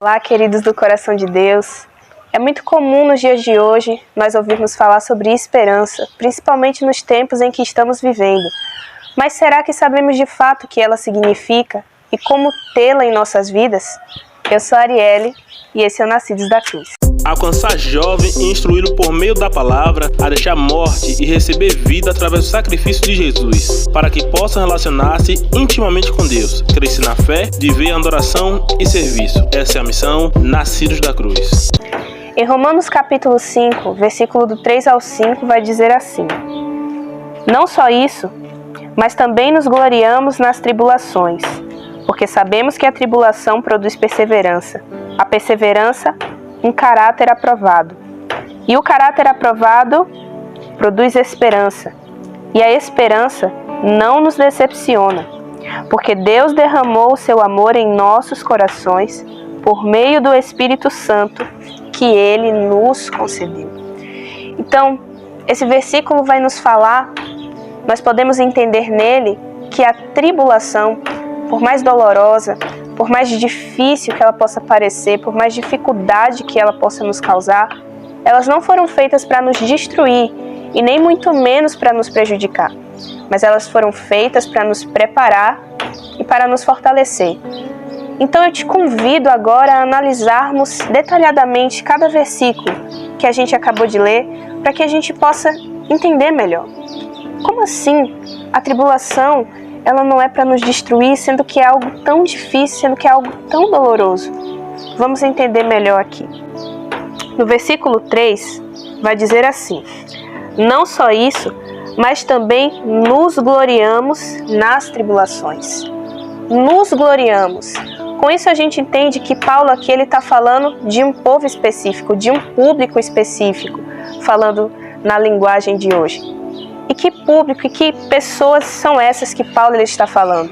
Olá, queridos do coração de Deus. É muito comum nos dias de hoje nós ouvirmos falar sobre esperança, principalmente nos tempos em que estamos vivendo. Mas será que sabemos de fato o que ela significa e como tê-la em nossas vidas? Eu sou a Arielle e esse é o Nascidos da Cruz. Alcançar jovem e instruí-lo por meio da palavra a deixar morte e receber vida através do sacrifício de Jesus, para que possam relacionar-se intimamente com Deus, crescer na fé, viver em adoração e serviço. Essa é a missão Nascidos da Cruz. Em Romanos capítulo 5, versículo do 3 ao 5, vai dizer assim: Não só isso, mas também nos gloriamos nas tribulações, porque sabemos que a tribulação produz perseverança. A perseverança, um caráter aprovado. E o caráter aprovado produz esperança. E a esperança não nos decepciona, porque Deus derramou o seu amor em nossos corações por meio do Espírito Santo que Ele nos concedeu. Então, esse versículo vai nos falar, nós podemos entender nele que a tribulação, por mais dolorosa, por mais difícil que ela possa parecer, por mais dificuldade que ela possa nos causar, elas não foram feitas para nos destruir e nem muito menos para nos prejudicar, mas elas foram feitas para nos preparar e para nos fortalecer. Então eu te convido agora a analisarmos detalhadamente cada versículo que a gente acabou de ler, para que a gente possa entender melhor. Como assim a tribulação ela não é para nos destruir, sendo que é algo tão difícil, sendo que é algo tão doloroso? Vamos entender melhor aqui. No versículo 3, vai dizer assim: Não só isso, mas também nos gloriamos nas tribulações. Nos gloriamos. Com isso a gente entende que Paulo aqui ele está falando de um povo específico, de um público específico, falando na linguagem de hoje. E que público e que pessoas são essas que Paulo ele está falando?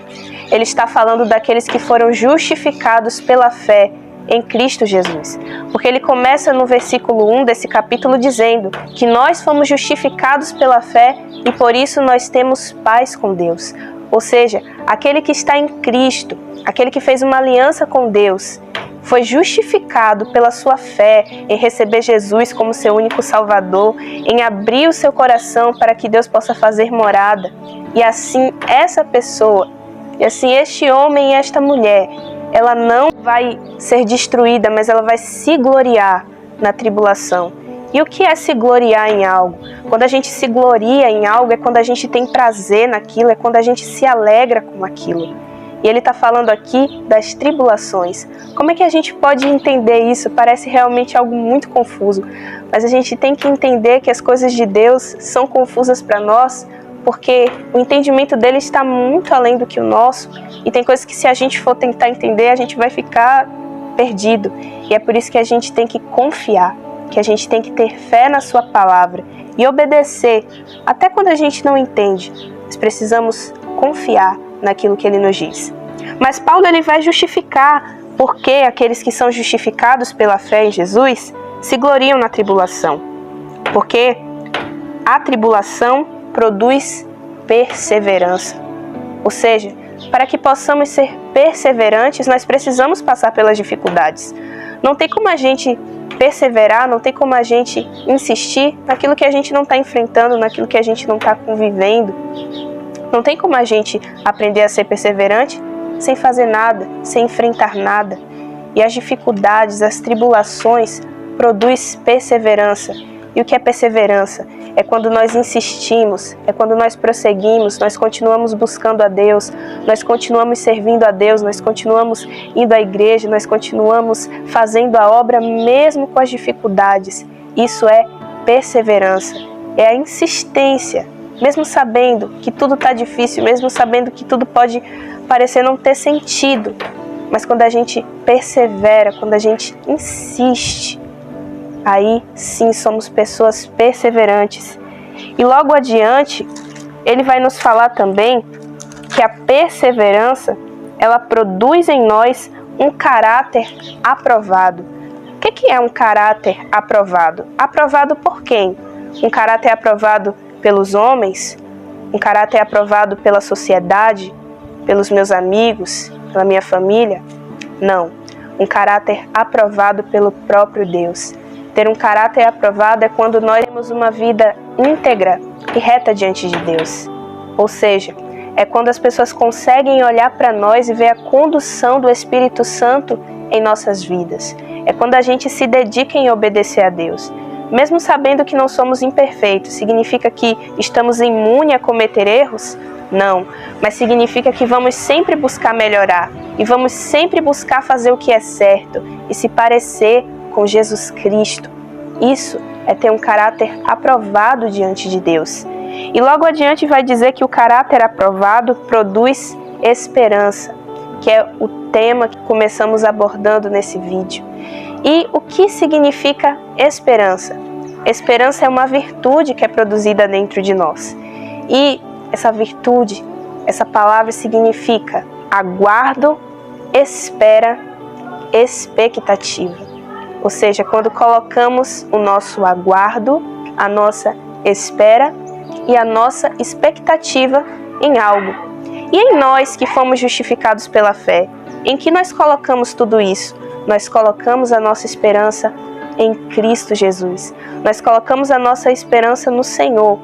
Ele está falando daqueles que foram justificados pela fé em Cristo Jesus. Porque ele começa no versículo 1 desse capítulo dizendo que nós fomos justificados pela fé e por isso nós temos paz com Deus. Ou seja, aquele que está em Cristo, aquele que fez uma aliança com Deus, foi justificado pela sua fé em receber Jesus como seu único Salvador, em abrir o seu coração para que Deus possa fazer morada. E assim essa pessoa, e assim este homem e esta mulher, ela não vai ser destruída, mas ela vai se gloriar na tribulação. E o que é se gloriar em algo? Quando a gente se gloria em algo é quando a gente tem prazer naquilo, é quando a gente se alegra com aquilo. E ele está falando aqui das tribulações. Como é que a gente pode entender isso? Parece realmente algo muito confuso. Mas a gente tem que entender que as coisas de Deus são confusas para nós, porque o entendimento dele está muito além do que o nosso. E tem coisas que se a gente for tentar entender, a gente vai ficar perdido. E é por isso que a gente tem que confiar, que a gente tem que ter fé na sua palavra e obedecer. Até quando a gente não entende, nós precisamos confiar naquilo que ele nos diz. Mas Paulo ele vai justificar por que aqueles que são justificados pela fé em Jesus se gloriam na tribulação. Porque a tribulação produz perseverança. Ou seja, para que possamos ser perseverantes, nós precisamos passar pelas dificuldades. Não tem como a gente perseverar, não tem como a gente insistir naquilo que a gente não está enfrentando, naquilo que a gente não está convivendo. Não tem como a gente aprender a ser perseverante sem fazer nada, sem enfrentar nada. E as dificuldades, as tribulações produzem perseverança. E o que é perseverança? É quando nós insistimos, é quando nós prosseguimos, nós continuamos buscando a Deus, nós continuamos servindo a Deus, nós continuamos indo à igreja, nós continuamos fazendo a obra mesmo com as dificuldades. Isso é perseverança, é a insistência. Mesmo sabendo que tudo está difícil, mesmo sabendo que tudo pode parecer não ter sentido, mas quando a gente persevera, quando a gente insiste, aí sim somos pessoas perseverantes. E logo adiante, ele vai nos falar também que a perseverança, ela produz em nós um caráter aprovado. O que é um caráter aprovado? Aprovado por quem? Um caráter aprovado pelos homens, um caráter aprovado pela sociedade, pelos meus amigos, pela minha família? Não. um caráter aprovado pelo próprio Deus. Ter um caráter aprovado é quando nós temos uma vida íntegra e reta diante de Deus. Ou seja, é quando as pessoas conseguem olhar para nós e ver a condução do Espírito Santo em nossas vidas. É quando a gente se dedica em obedecer a Deus. Mesmo sabendo que não somos imperfeitos, significa que estamos imunes a cometer erros? Não, mas significa que vamos sempre buscar melhorar e vamos sempre buscar fazer o que é certo e se parecer com Jesus Cristo. Isso é ter um caráter aprovado diante de Deus. E logo adiante vai dizer que o caráter aprovado produz esperança, que é o tema que começamos abordando nesse vídeo. E o que significa esperança? Esperança é uma virtude que é produzida dentro de nós. E essa virtude, essa palavra significa aguardo, espera, expectativa. Ou seja, quando colocamos o nosso aguardo, a nossa espera e a nossa expectativa em algo. E em nós que fomos justificados pela fé, em que nós colocamos tudo isso? Nós colocamos a nossa esperança em Cristo Jesus. Nós colocamos a nossa esperança no Senhor.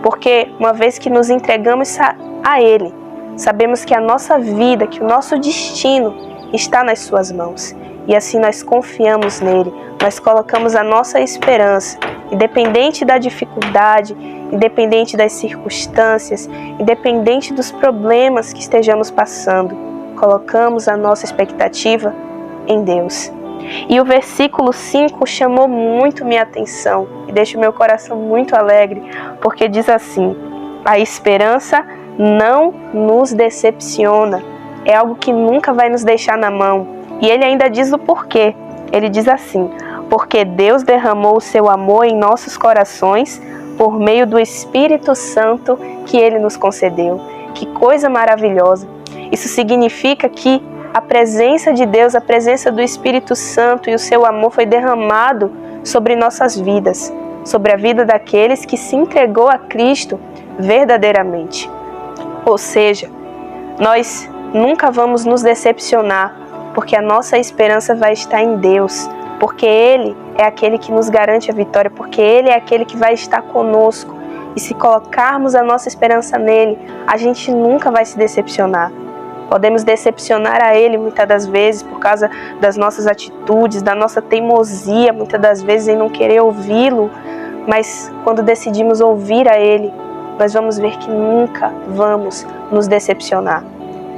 Porque uma vez que nos entregamos a Ele, sabemos que a nossa vida, que o nosso destino está nas suas mãos. E assim nós confiamos nele, nós colocamos a nossa esperança, independente da dificuldade, independente das circunstâncias, independente dos problemas que estejamos passando, colocamos a nossa expectativa em Deus. E o versículo 5 chamou muito minha atenção e deixa o meu coração muito alegre, porque diz assim: a esperança não nos decepciona, é algo que nunca vai nos deixar na mão. E ele ainda diz o porquê. Ele diz assim: porque Deus derramou o seu amor em nossos corações por meio do Espírito Santo que Ele nos concedeu. Que coisa maravilhosa! Isso significa que a presença de Deus, a presença do Espírito Santo e o seu amor foi derramado sobre nossas vidas, sobre a vida daqueles que se entregou a Cristo verdadeiramente. Ou seja, nós nunca vamos nos decepcionar, porque a nossa esperança vai estar em Deus, porque Ele é aquele que nos garante a vitória, porque Ele é aquele que vai estar conosco. E se colocarmos a nossa esperança nele, a gente nunca vai se decepcionar. Podemos decepcionar a Ele muitas das vezes por causa das nossas atitudes, da nossa teimosia, muitas das vezes em não querer ouvi-lo, mas quando decidimos ouvir a Ele, nós vamos ver que nunca vamos nos decepcionar.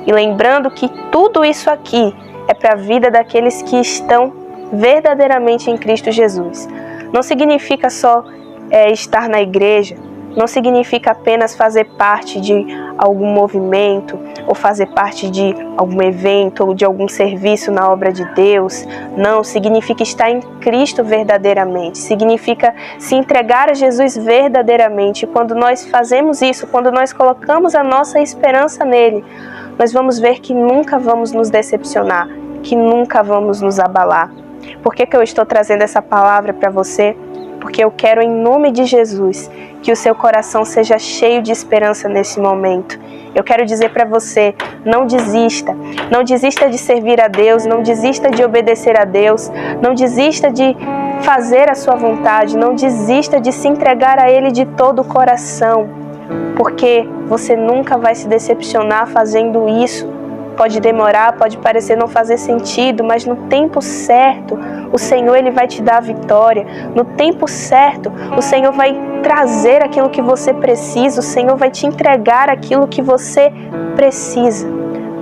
E lembrando que tudo isso aqui é para a vida daqueles que estão verdadeiramente em Cristo Jesus. Não significa só estar na igreja, não significa apenas fazer parte de algum movimento, ou fazer parte de algum evento, ou de algum serviço na obra de Deus. Não, significa estar em Cristo verdadeiramente, significa se entregar a Jesus verdadeiramente. E quando nós fazemos isso, quando nós colocamos a nossa esperança nele, nós vamos ver que nunca vamos nos decepcionar, que nunca vamos nos abalar. Por que eu estou trazendo essa palavra para você? Porque eu quero, em nome de Jesus, que o seu coração seja cheio de esperança nesse momento. Eu quero dizer para você, não desista. Não desista de servir a Deus, não desista de obedecer a Deus, não desista de fazer a sua vontade, não desista de se entregar a Ele de todo o coração, porque você nunca vai se decepcionar fazendo isso. Pode demorar, pode parecer não fazer sentido, mas no tempo certo, o Senhor Ele vai te dar a vitória. No tempo certo, o Senhor vai trazer aquilo que você precisa, o Senhor vai te entregar aquilo que você precisa.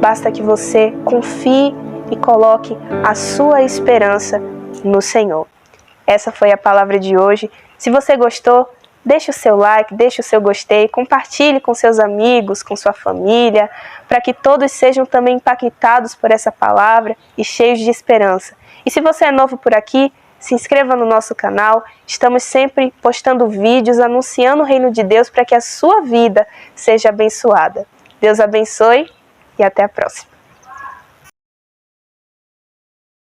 Basta que você confie e coloque a sua esperança no Senhor. Essa foi a palavra de hoje. Se você gostou, deixe o seu like, deixe o seu gostei, compartilhe com seus amigos, com sua família, para que todos sejam também impactados por essa palavra e cheios de esperança. E se você é novo por aqui, se inscreva no nosso canal. Estamos sempre postando vídeos, anunciando o reino de Deus para que a sua vida seja abençoada. Deus abençoe e até a próxima.